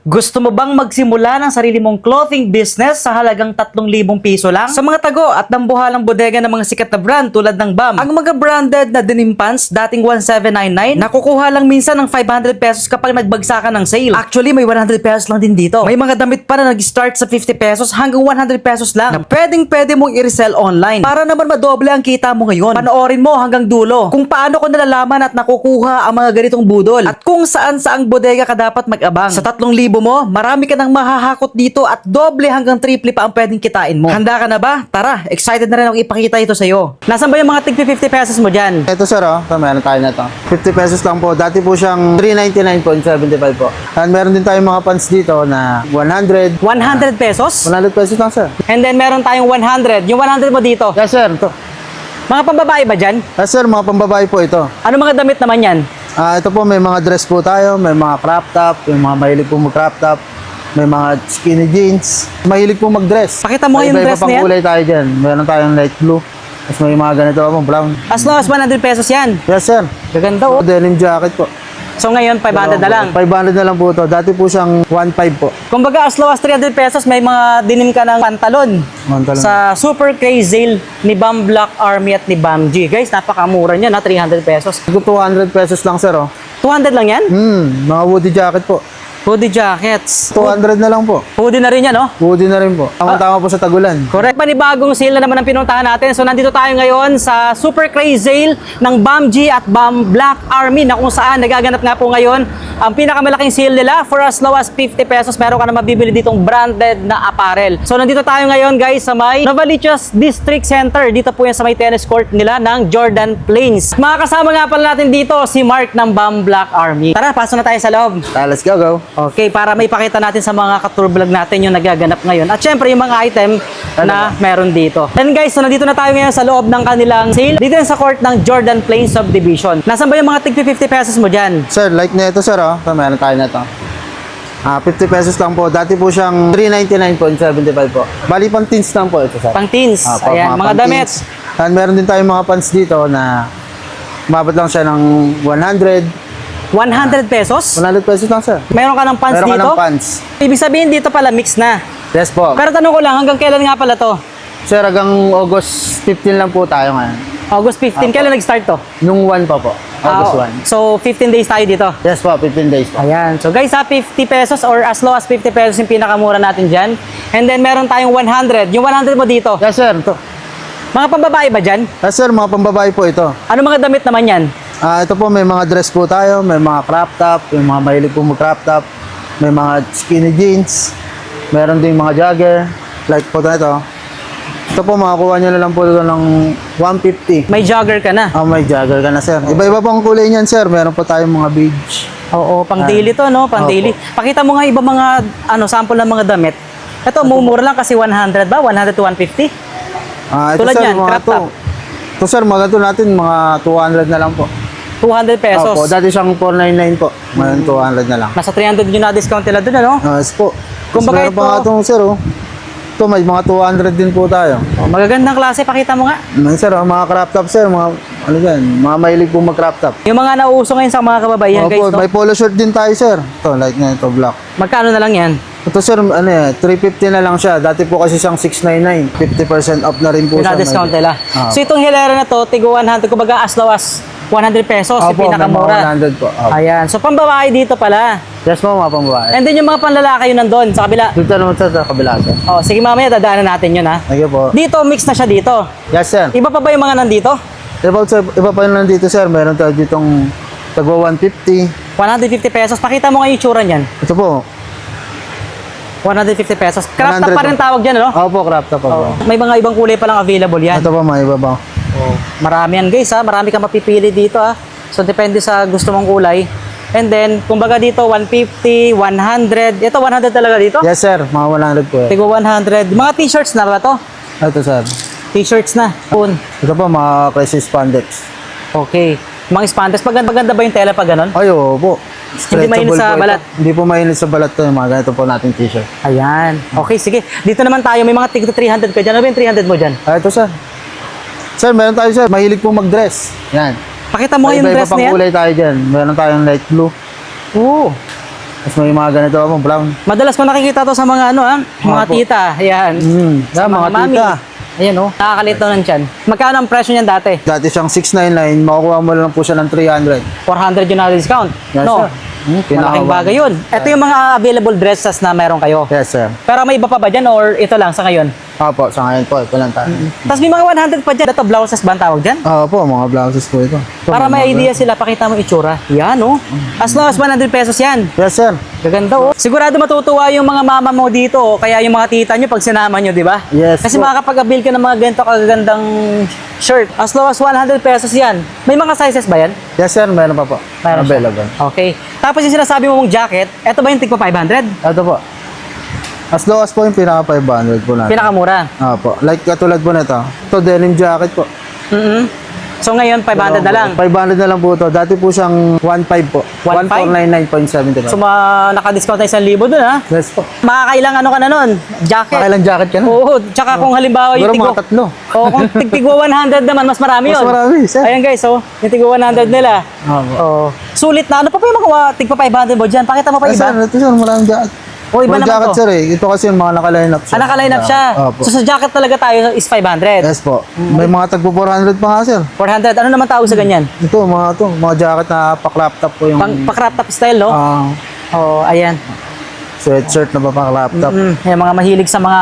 Gusto mo bang magsimula ng sarili mong clothing business sa halagang 3,000 piso lang? Sa mga tago at dambuhalang bodega ng mga sikat na brand tulad ng BAM, ang mga branded na denim pants dating 1,799, nakukuha lang minsan ng 500 pesos kapag nagbagsakan ng sale. Actually, may 100 pesos lang din dito. May mga damit pa na nag-start sa 50 pesos hanggang 100 pesos lang na pwede mong i-resell online. Para naman madoble ang kita mo ngayon, panoorin mo hanggang dulo kung paano ko nalalaman at nakukuha ang mga ganitong budol at kung saan-saang bodega ka dapat mag-abang. Sa 3,000 mo, marami ka nang mahahakot dito at doble hanggang triple pa ang pwedeng kitain mo. Handa ka na ba? Tara, excited na rin akong ipakita ito sa'yo. Nasaan ba yung mga tig 50 pesos mo dyan? Ito sir, meron tayo na to. 50 pesos lang po. Dati po siyang 399.75 po. And meron din tayong mga pants dito na 100. 100 pesos? 100 pesos lang sir. And then meron tayong 100. Yung 100 mo dito. Yes sir, ito. Mga pambabae ba dyan? Yes sir, mga pambabae po ito. Ano mga damit naman yan? Ito po, may mga dress po tayo, may mga crop top, yung mga mahilig po mag-crop top, may mga skinny jeans, mahilig po mag-dress. Pakita mo yung dress iba-iba na yan. pang kulay tayo dyan. Meron tayong light blue, tapos may mga ganito po, brown. As low as 100 pesos yan. Yes sir. Gaganda oh. Denim jacket po. So ngayon 500 na lang. 500 na lang po ito. Dati po siyang 1.5 po. Kumbaga as low as 300 pesos may mga dinim ka ng pantalon. Pantalon. Sa super crazy sale ni BAM Black Army at ni BAM G. Guys, napakamura niya na 300 pesos. 200 pesos lang sir 200 lang yan? Mga woody jacket po. Hoodie jackets. 200 na lang po. Hoodie na rin yan, no? Woody na rin po. Tama po sa tagulan. Correct. Panibagong sale na naman ang pinuntahan natin. So, nandito tayo ngayon sa super crazy sale ng BAM G at BAM Black Army na kung saan nagaganap nga po ngayon ang pinakamalaking sale nila for as low as 50 pesos. Meron ka na mabibili ditong branded na apparel. So, nandito tayo ngayon guys sa may Novaliches District Center. Dito po yan sa may tennis court nila ng Jordan Plains. Makakasama nga pala natin dito si Mark ng BAM Black Army. Tara, pasok na tayo sa loob. Let's go. Okay, para maipakita natin sa mga ka-tour vlog natin yung nagaganap ngayon. At syempre, yung mga item na meron dito. And guys, so nandito na tayo ngayon sa loob ng kanilang sale. Dito yan sa court ng Jordan Plains Subdivision. Nasaan ba yung mga tig 50 pesos mo dyan? Sir, like na ito sir meron tayo na ito. 50 pesos lang po. Dati po siyang 399.75 po. Bali pang teens lang po ito sir. Pang teens. Ayan, mga damit. And meron din tayong mga pants dito na umabot lang siya ng 100 pesos? 100 pesos lang sir. Meron ka ng pants Meron dito? ka ng pants. Ibig sabihin dito pala mix na. Yes po. Pero tanong ko lang, hanggang kailan nga pala to? Sir, hanggang August 15 lang po tayo ngayon. August 15. Kailan nag-start to? Nung 1 pa po. August 1. So, 15 days tayo dito. Yes po, 15 days po. Ayan. So guys, 50 pesos or as low as 50 pesos yung pinakamura natin dyan. And then meron tayong 100. Yung 100 mo dito. Yes sir, ito. Mga pambabae ba dyan? Yes sir, mga pambabae po ito. Ano mga damit naman yan? Ito po, may mga dress po tayo, may mga crop top, yung mga mahilig po mag-crop top, may mga skinny jeans, meron ding mga jogger, like po ito. Ito po, makakuha nyo na lang po ito ng 150. May jogger ka na. May jogger ka na sir. Iba-iba pong kulay niyan sir, meron po tayong mga beige. Oo, pang daily to, no? Pang daily. Pakita mo nga iba mga, sample ng mga damit. Ito, mumura lang kasi 100 ba? 100 to 150? Ito Tulad sir, yan, crop top. Ito sir, mga ito natin, mga 200 na lang po. 200 pesos. Opo, dati siyang 499 po. Ngayon 200 na lang. Nasa 300 yung na-discount nila dun, ano? Yes po. Kumbaga Meron pa nga itong sir, Ito, may mga 200 din po tayo. Oh, magagandang klase, pakita mo nga. May sir, mga crop top sir, mga ano yan, mga mahilig po mag-crop top. Yung mga nauuso ngayon sa mga kababaihan, guys, no? May polo shirt din tayo sir. Ito, like na ito, black. Magkano na lang yan? Ito sir, 350 na lang siya. Dati po kasi siyang 699. 50% off na rin po Yung siya. na-discount nila. Ah. So itong hilera na to, tigo 100, kumbaga as low as 100 pesos, yung Opo, may pinakamura. mga 100 po. Opo. Ayan. So pambabae dito pala. Yes po, mga pambabae. And then yung mga panlalaki yun nandun sa kabila. Dito naman sir, sa kabila sir. Oh, sige mamaya dadaanan natin yun ha. Thank you po. Dito mix na siya dito. Yes sir. Iba pa ba yung mga nandito? Iba pa yun lang dito sir. Meron tayo ditong tagwa 150. 150 pesos. Pakita mo nga yung tsura niyan. Ito po. 150 pesos. Crop top 100 pa rin tawag dyan, ano? Opo, crop top po. May mga ibang kulay pa lang available yan. Ito po, mga iba ba? Marami yan guys ha. Marami kang mapipili dito ha. So depende sa gusto mong kulay. And then, kumbaga dito 150, 100. Ito 100 talaga dito? Yes sir, mga 100 po. Tigo 100. Mga t-shirts na ba to? Ito sir. T-shirts na. Pun. Ito po, mga crisis spandex. Okay. Mga spandex. Maganda ba yung tela pag ganon? Ay, po. Hindi mainit sa po ito. balat? Hindi po mainit sa balat to. Yung mga ganito po nating t-shirt. Ayan. Okay, sige. Dito naman tayo. May mga tig 300 ka dyan. Ano ba yung 300 mo dyan? Ito sir. Sir, meron tayo sir. Mahilig po mag-dress. Yan. Pakita mo nga yung Iba-iba dress pang na yan. kulay tayo dyan. Meron tayong light blue. Oo. Tapos may mga ganito ako, brown. Madalas ko nakikita to sa mga ano mga Opo. tita. Ayan. Sa mga mami. tita. Ayan oh, nakakalito ng tiyan. Magkano ang presyo niyan dati? Dati siyang 699, makukuha mo lang po siya ng 300. 400 yun na discount. Yes, No? sir. Malaking bagay yun. Ito yung mga available dresses na meron kayo. Yes, sir. Pero may iba pa ba dyan or ito lang sa ngayon? Opo, sa ngayon po, ito lang tayo. Tapos may mga 100 pa dyan. Ito blouses ba ang tawag dyan? Opo, mga blouses po ito. Para may idea sila, pakita mo itsura. Yan oh. As low as 100 pesos yan. Yes, sir. Gaganda oh. Sigurado matutuwa yung mga mama mo dito oh. Kaya yung mga tita nyo pag sinama nyo, di ba? Yes Kasi po. makakapag-avail ka ng mga ganito kagagandang shirt. As low as 100 pesos yan. May mga sizes ba yan? Yes, sir. Meron pa po. Meron siya. Available. Okay. Tapos yung sinasabi mo mong jacket, eto ba yung tigpa 500? Ito po. As low as po yung pinaka 500 po natin. Pinakamura. Opo. Like katulad po nito. Ito denim jacket po. So ngayon, 500 na lang. 500 na lang po ito. Dati po siyang 1.5 po. 1.5? 1499.75. So naka-discount na 1,000 dun ha. Yes po. Makakailang ano ka na nun? Jacket. Pakailang jacket ka na? Oo, tsaka kung halimbawa yung Siguro mga tatlo. Oo, kung tigtigwa 100 naman, mas marami yun. Mas marami, sir. Ayan guys, oh, yung tigwa 100 nila. Opo. Oh, sulit na. Ano pa yung mga tigpa 500 mo dyan? Pakita mo pa Yes, iba. sir. Ito sir, maraming jacket. Oh, iba Mga naman jacket to. sir eh. Ito kasi yung mga naka-line up siya. Naka-line up siya. Opo. So sa jacket talaga tayo is 500. Yes po. May mga tagpo 400 pa nga sir. 400. Ano naman tawag sa ganyan? Ito, mga jacket na pa-crop top po yung Pa-crop top style, no? Oh, ayan. Sweatshirt na pa pa-crop top. Yung mga mahilig sa mga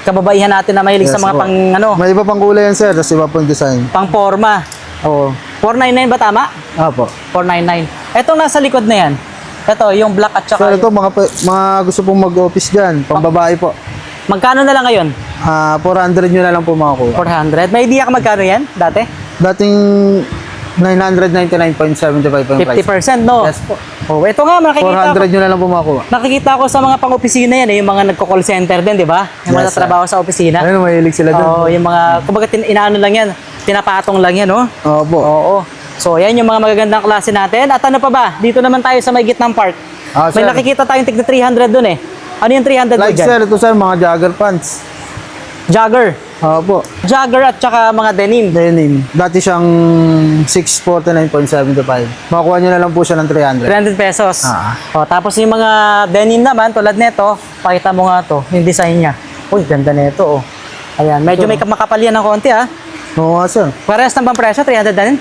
kababaihan natin na mahilig sa Yes mga po. pang ano, May iba pang kulay yan sir, tapos iba pang design. pang forma. Oh. 499 ba tama? Opo. 499. Etong nasa likod na yan. Ito, yung black at Sir, saka ito mga gusto pong mag-office dyan, pang babae po. magkano na lang ngayon? 400 nyo na lang po makakuha. 400. May idea ka magkano yan dati? Dating 999.75 po yung price. 50%, no? Yes po. Oh, ito nga, nakikita ko. 400 nyo na lang po makakuha. Nakikita ko sa mga pang-opisina yan, yung mga nagko-call center din, di ba? Yung mga Yes, sir. trabaho sa opisina. Ayun, mahilig sila dun. Oo, yung mga, kumbaga, inaano lang yan, pinapatong lang yan, no? Opo. Oo. So, yan yung mga magagandang klase natin. At ano pa ba? Dito naman tayo sa may gitnang part. Ah, May sir. nakikita tayong tigna 300 dun eh. Ano yung 300 mo Like dyan? sir, ito sir, mga jogger pants. Jogger. Opo. Jogger at saka mga denim. Denim. Dati siyang 649.75. Makakuha nyo na lang po siya ng 300. 300 pesos. Ah. O, tapos yung mga denim naman, tulad nito, pakita mo nga to, yung design niya. Uy, ganda nito, oh. Ayan, medyo may makapalian ng konti, ha. Oo nga sir. Parehas ng bang presyo? 300 na rin?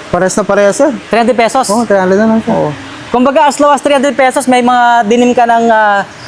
Parehas na parehas sir. 300 pesos? Oo, 300 na lang sir. Oo. Kumbaga, as low as 300 pesos, may mga dinim ka ng,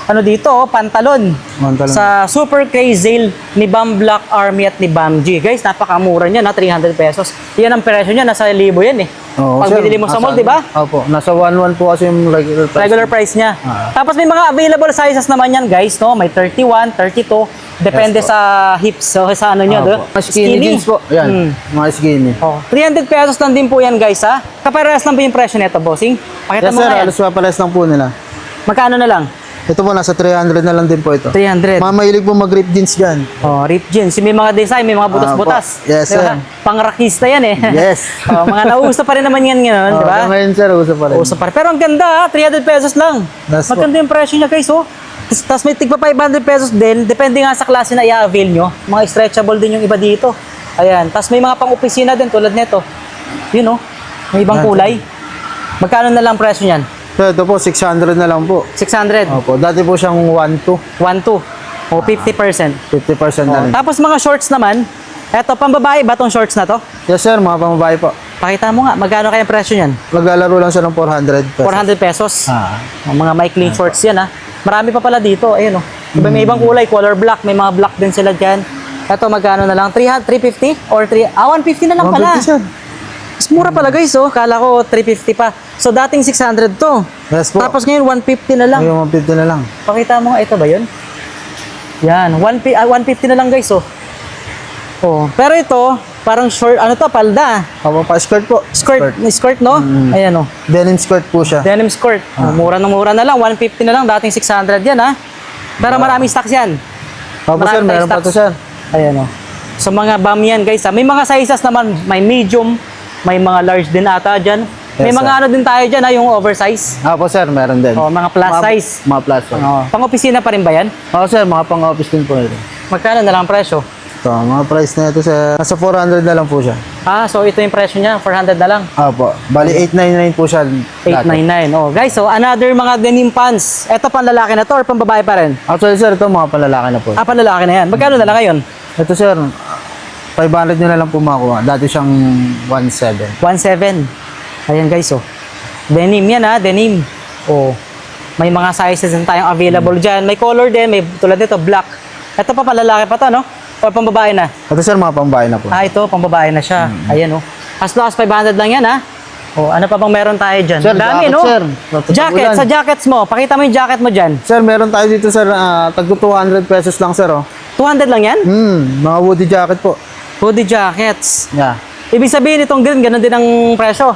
ano dito, oh, pantalon. Pantalon. Sa Super Crazy ni Bam Black Army at ni Bam G. Guys, napakamura niya na 300 pesos. Yan ang presyo niya, nasa 1,000 yan eh. Oo, Pag sir. binili mo sa mall, Nasa- di ba? Opo. Nasa 1.1 po kasi yung regular price. Regular price niya. Ah. Tapos may mga available sizes naman yan, guys, no? May 31, 32, depende Yes, po. sa hips, so sa ano niyo, Opo. Mga skinny jeans po. Yan. Mga skinny. Oh, 300 pesos lang din po yan, guys, ha? Kaparehas lang po yung presyo nito, bossing. Pakita Yes mo sir, nga yan. alas papalas lang po nila. Magkano na lang? Ito po, nasa 300 na lang din po ito. 300. Mga mahilig po mag-rip jeans dyan. Oh, rip jeans. May mga design, may mga butas-butas. po. Yes, Diba? sir. Pang-rakista yan eh. Yes. Oh, mga nauso pa rin naman yan ngayon, di ba? Ngayon sir, uso pa rin. Uso pa rin. Pero ang ganda, ha? 300 pesos lang. Yes, po. Maganda yung presyo niya, guys, oh. Tapos may tigpa 500 pesos din, depende nga sa klase na i-avail nyo. Mga stretchable din yung iba dito. Ayan. Tapos may mga pang-opisina din tulad nito. Yun, oh. May ibang Yan, kulay. Magkano na lang presyo niyan? So, ito po, 600 na lang po. 600. Opo, dati po siyang 1.2. 1-2. O 50%. 50% na rin. Tapos mga shorts naman, eto, pambabae ba tong shorts na to? Yes sir, mga pamabahay po. Pakita mo nga, magkano kaya presyo niyan? Maglalaro lang siya ng 400 pesos. 400 pesos. Ah. Mga maikling shorts yan, ha. Marami pa pala dito, ayun, oh. Diba, may ibang kulay, color black, may mga black din sila dyan. Eto, magkano na lang? 350 or 150 na lang pala. 150 sir. Mas mura pala, guys, oh. Kala ko 350 pa. So dating 600 to. Yes po. Tapos ngayon 150 na lang. Ngayon 150 na lang. Pakita mo nga, ito ba yun? Yan, 150 na lang, guys, oh. Oh, pero ito, parang short, ano to, palda. Opo, pa-skirt po. Skirt, no? Ayan, oh. Denim skirt po siya. Denim skirt. Oh, mura na lang, 150 na lang, dating 600 yan, ha? Pero maraming stocks yan. Opo Marami sir, meron pa tayong to sir. Ayan, oh. So mga bam yan, guys, ha? May mga sizes naman, may medium, may mga large din ata dyan. May Yes, mga sir. ano din tayo dyan, ha? Yung oversize. Opo sir, meron din. Oh, mga plus size. Mga plus size. Oh, pang-opisina pa rin ba yan? Oo sir, mga pang-office din po ito. Magkano na lang ang presyo? So, mga price na ito sir, nasa 400 na lang po siya. So ito yung presyo niya, 400 na lang. Opo. Bali, 899 po siya. dati. 899. Oh, guys, so another mga denim pants. Ito pang lalaki na to or pang babae pa rin? Actually, sir, ito mga palalaki na po. Pang lalaki na yan. Magkano na lang ngayon? Ito, sir, 500 nyo na lang po makuha. Dati siyang 1.7. 1.7. Ayan guys, oh. Denim yan denim. Oh. May mga sizes din tayong available dyan. May color din, may tulad nito, black. Ito pa lalaki pa to, no? O pang babae na? Ito, sir, mga pambahay na po. Ito, pang babae na siya. Ayan, oh. As low as 500 lang yan, Oh, ano pa bang meron tayo dyan? Sir, Dami, jacket, no? sir. Jacket, sa jackets mo. Pakita mo yung jacket mo dyan. Sir, meron tayo dito, sir, tagto 200 pesos lang, sir, oh. 200 lang yan? Mga woody jacket po. Hoodie jackets. Yeah. Ibig sabihin itong green, ganun din ang presyo.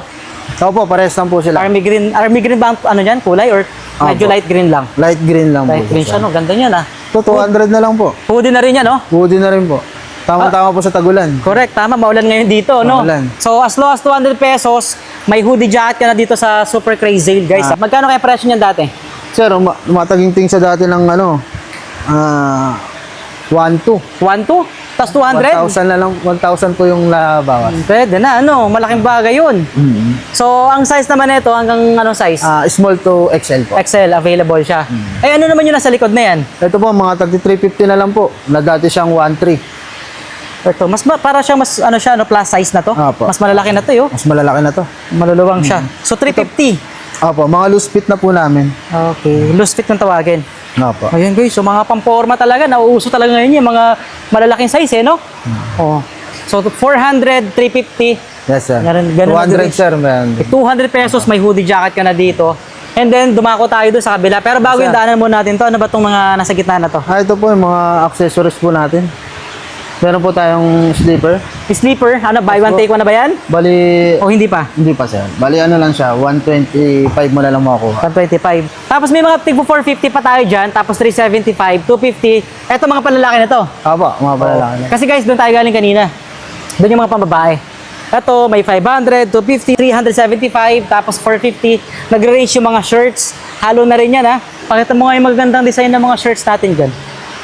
Opo, pares lang po sila. Army green ba ang ano dyan, kulay or medyo Opo. light green lang? Light green lang Light po. green siya, no? Ganda niyan, Ito, 200 na lang po. Hoodie na rin yan, no? Woody na rin po. Tama-tama po sa tagulan. Correct, tama. Maulan ngayon dito, no? Maulan. So, as low as 200 pesos, may hoodie jacket ka na dito sa Super Crazy Sale, guys. Magkano kaya presyo niyan dati? Sir, mataging-ting sa dati ng 1.2. 1,200? Tapos 200? 1,000 na lang, 1,000 po yung bawas. Pwede na, malaking bagay yun. So, ang size naman nito, hanggang anong size? Small to XL po. XL, available siya. Eh, ano naman yung nasa likod na yan? Ito po, mga 3350 na lang po. Na dati siyang 1.3. Ito, para siyang mas, plus size na to. Opo. Mas malalaki na to, Mas malalaki na to. Maluluwang siya. So, 350. Opo, mga loose fit na po namin. Okay, loose fit ng tawagin. Opo. Ayan guys, so mga pamporma talaga, nauuso talaga ngayon yung mga malalaking size, no? Oh. So, 400, 350. Yes, sir. Ganun 200, din. sir, man. 200 pesos, may hoodie jacket ka na dito. And then, dumako tayo doon sa kabila. Pero bago Yes, yung sir. daanan muna natin to, ano ba itong mga nasa gitna na to? Ito po yung mga accessories po natin. Meron po tayong slipper. Sleeper, buy one take one na ba yan? Bali, O hindi pa? hindi pa, sir. Bali, ano lang siya, 125 mo na lang makukuha. 125. Tapos may mga tigpo 450 pa tayo dyan, tapos 375, 250. Eto mga panlalaki na to. Opo, mga palalaki na. Kasi guys, doon tayo galing kanina. Doon yung mga pambabae. Ito, may 500, 250, 375, tapos 450. Nagre-range yung mga shirts. Halo na rin yan, Pakita mo nga yung magagandang design ng mga shirts natin dyan.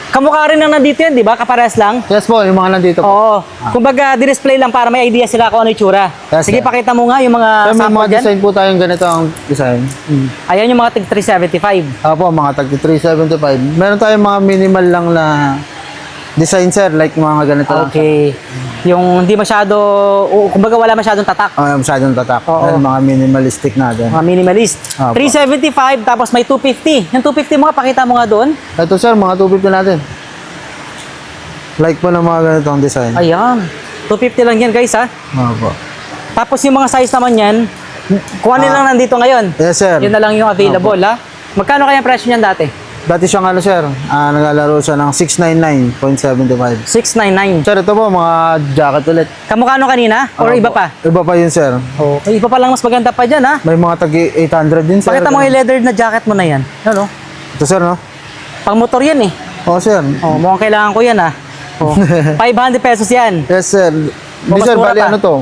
Kamukha rin ang nandito yan, di ba? Kapares lang. Yes po, yung mga nandito po. Oo. Kumbaga, display lang para may idea sila kung ano yung tsura. Yes, Sige, sir. pakita mo nga yung mga Sir, may sample mga dyan. design po tayong ganito ang design. Ayan yung mga tig 375. Opo, mga tag 375. Meron tayong mga minimal lang na design, sir, like mga ganito lang. Okay. Yung hindi masyado, kumbaga wala masyadong tatak. Masyadong tatak. Oo. Yan, mga minimalistic natin. Mga minimalist. Opo. 375, tapos may 250. Yung 250 mo nga, pakita mo nga doon. Ito, sir, mga 250 natin. Like po ng mga ganitong design. Ayan. 250 lang yan, guys, Opo. Tapos yung mga size naman yan, kung ano lang nandito ngayon. Yes, sir. Yun na lang yung available, Magkano kaya ang presyo niyan dati? Dati siyang sir, naglalaro siya ng 699.75. 699. Sir, ito po, mga jacket ulit. Kamukha nung kanina? Or Opo. iba pa? Iba pa yun, sir. Okay. Iba pa lang mas maganda pa dyan, May mga tagi 800 din, sir. Pakita mo yung leather na jacket mo na yan. Ano? Ito, sir, no? Pang motor yan, Oo, sir. Mukhang kailangan ko yan, Oh. 500 pesos yan. Yes, sir. Hindi, mas sir, mura bali pa. ano to?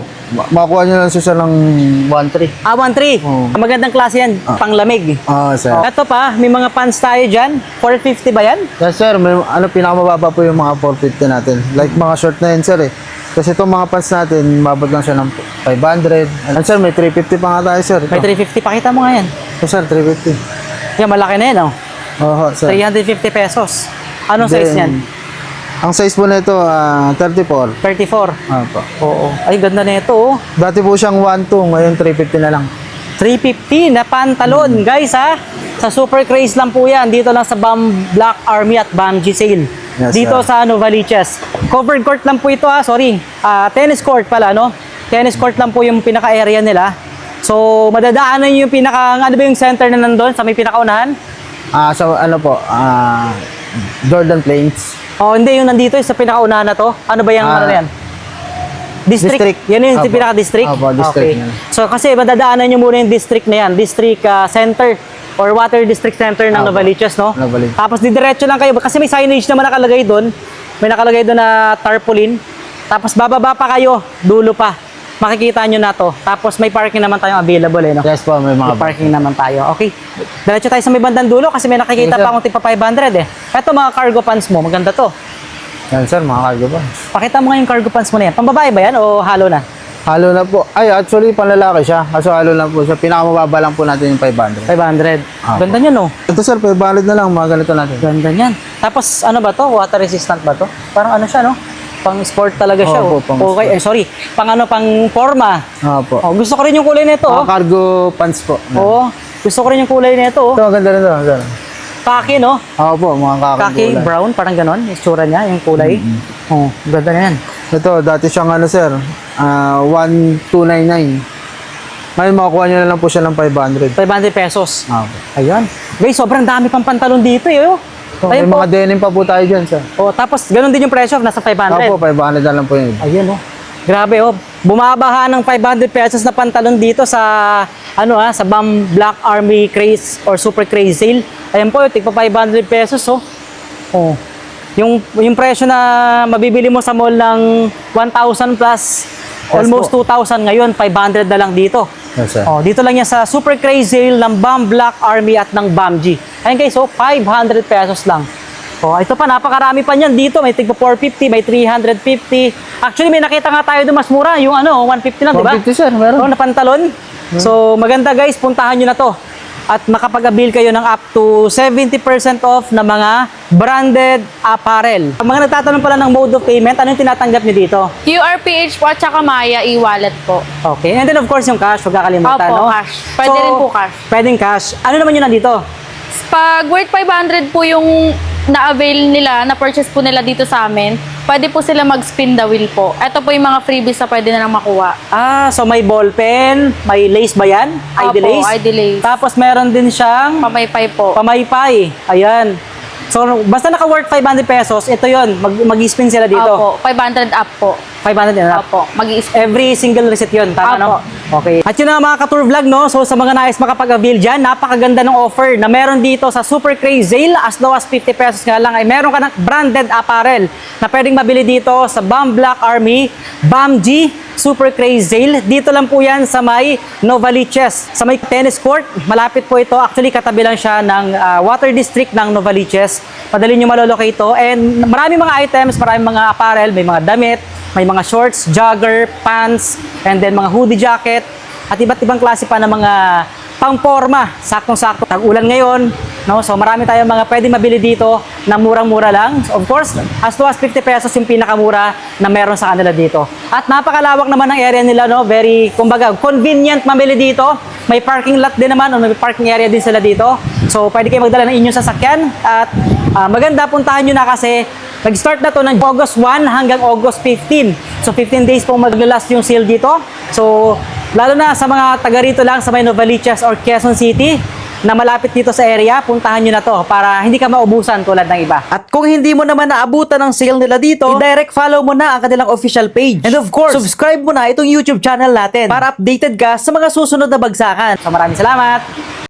Makuha nyo lang siya ng 1.3. 1.3. Oo. Ang magandang klase yan, panglamig. Sir. Ito pa, may mga pants tayo dyan. 450 ba yan? Yes, sir. May, pinakamababa po yung mga 450 natin. Like mga short na yun, sir, Kasi itong mga pants natin, mabot lang siya ng 500. And sir, may 350 pa nga tayo, sir. May 350. Pakita mo nga yan. Ito, sir, 350. Yan, malaki na yan, Oo, sir. 350 pesos. Anong size Then, niyan? Ang size po nito, 34. 34. Opo. Oo. Ay, ganda na ito, Dati po siyang 1.2, ngayon 350 na lang. 350 na pantalon, guys, Sa Super Craze lang po yan. Dito lang sa Black Army at Bamji Sale. Yes, Dito sir. sa Novaliches. Covered court lang po ito, Sorry. Tennis court pala, Tennis court lang po yung pinaka-area nila. So, madadaanan yung ano ba yung center na nandun sa may pinakaunahan? So, Jordan Plains. Hindi, yung nandito sa pinakaunahan na to. Ano ba yung ano na yan? District. Yan yung Opo. pinaka-district? Opo, district Okay. yan. So, kasi madadaanan nyo muna yung district na yan. District center or water district center ng Opo. Novaliches, no? Novaliches. Tapos didiretso lang kayo. Kasi may signage naman nakalagay doon. May nakalagay doon na tarpaulin. Tapos bababa pa kayo. Dulo pa. Makikita nyo na to. Tapos may parking naman tayong available, no? Yes po, may mga May parking naman tayo. Okay. Diretso tayo sa may bandang dulo kasi may nakikita Yes, sir. pa akong tipa 500, Ito mga cargo pants mo. Maganda to. Yan, sir, mga cargo ba? Pakita mo nga yung cargo pants mo na yan. Pambabae ba yan o halo na? Halo na po. Ay, actually, panlalaki siya. Kaso halo lang po siya. Pinakamababa lang po natin yung 500. 500. Apo. Ganda niyan, no? Ito sir, 500 na lang. Mga ganito natin. Ganda niyan. Tapos, ano ba to? Water resistant ba to? Parang ano siya, no? Pang sport talaga siya. Opo, Oh. pang Okay, sorry. Pang ano, pang forma. Opo. Oh, gusto ko rin yung kulay nito, oh. Cargo pants po. Oo. Gusto ko rin yung kulay nito, oh. Ito, ang ganda rin ito. Sir. Kaki, no? Opo, mga Kaki kulay. brown, parang ganon. Yung itsura niya, yung kulay. Oh, ganda na yan. Ito, dati siyang ano sir, 1299. Ngayon makukuha nyo na lang po siya ng 500. 500 pesos. Opo. Ayun. Guys, sobrang dami pang pantalon dito, eh, oh. So, may Ayun po. mga denim pa po tayo dyan sir. Oh, tapos ganun din yung presyo, nasa 500. Opo, 500 na lang po yun. Ayun, oh. Grabe, oh. Bumabaha ng 500 pesos na pantalon dito sa sa BAM Black Army Craze or Super Craze Sale. Ayan po, tigpa 500 pesos, oh. Oh. Yung presyo na mabibili mo sa mall ng 1,000 plus, almost 2,000 ngayon, 500 na lang dito. Yes sir. Oh, dito lang yan sa Super Craze Sale ng BAM Black Army at ng BAMG. Ayun guys, so 500 pesos lang. Oh, ito pa, napakarami pa niyan dito. May tigpa 450, may 350. Actually, may nakita nga tayo doon mas mura. Yung 150 lang, di ba? 150 sir, meron. Oh, na pantalon. So, maganda guys, puntahan nyo na to. At makapag-avail kayo ng up to 70% off na mga branded apparel. Ang mga nagtatanong pala ng mode of payment, ano yung tinatanggap nyo dito? QRPH po at saka Maya e-wallet po. Okay, and then of course yung cash, huwag kakalimutan, Opo, no? cash. Pwede rin po cash. Pwedeng cash. Ano naman yun nandito? Pag worth 500 po yung na-avail nila, na-purchase po nila dito sa amin, pwede po sila mag-spin the wheel po. Ito po yung mga freebies na pwede na lang makuha. Ah, so may ball pen, may lace ba yan? ID Opo, lace? ID lace. Tapos meron din siyang Pamaypay po. pamaypay. Ayan. So, basta naka-worth 500 pesos, ito yon mag-spin sila dito. Opo, 500 up po. 500 na. Opo, mag-i-spin. Every single reset yun, tama no? Apo. Okay. At yun na mga ka-tour vlog, no? So sa mga nais makapag-avail dyan, napakaganda ng offer na meron dito sa Super Craze Sale. As low as 50 pesos nga lang ay meron ka ng branded apparel na pwedeng mabili dito sa BAM Black Army, BAMG, Super Craze Sale. Dito lang po yan sa may Novaliches. Sa may tennis court, malapit po ito. Actually, katabi lang siya ng Water District ng Novaliches. Madali nyo malolocate ito. And maraming mga items, maraming mga apparel, may mga damit, may mga shorts, jogger, pants, and then mga hoodie jacket, at iba't ibang klase pa ng mga pang-forma. Saktong-sakto. Tag-ulan ngayon, no? So marami tayong mga pwedeng mabili dito na murang-mura lang. So, of course, as low as 50 pesos yung pinakamura na meron sa kanila dito. At napakalawak naman ng area nila, no? Very, kumbaga, convenient mamili dito. May parking lot din naman, o may parking area din sila dito. So pwede kayo magdala ng inyong sasakyan. At maganda, puntahan nyo na kasi nag-start na to ng August 1 hanggang August 15. So 15 days pong mag-last yung sale dito. So lalo na sa mga taga rito lang sa may Novaliches or Quezon City na malapit dito sa area, puntahan nyo na to para hindi ka maubusan tulad ng iba. At kung hindi mo naman naabutan ng sale nila dito, i-direct follow mo na ang kanilang official page. And of course, subscribe mo na itong YouTube channel natin para updated ka sa mga susunod na bagsakan. So maraming salamat!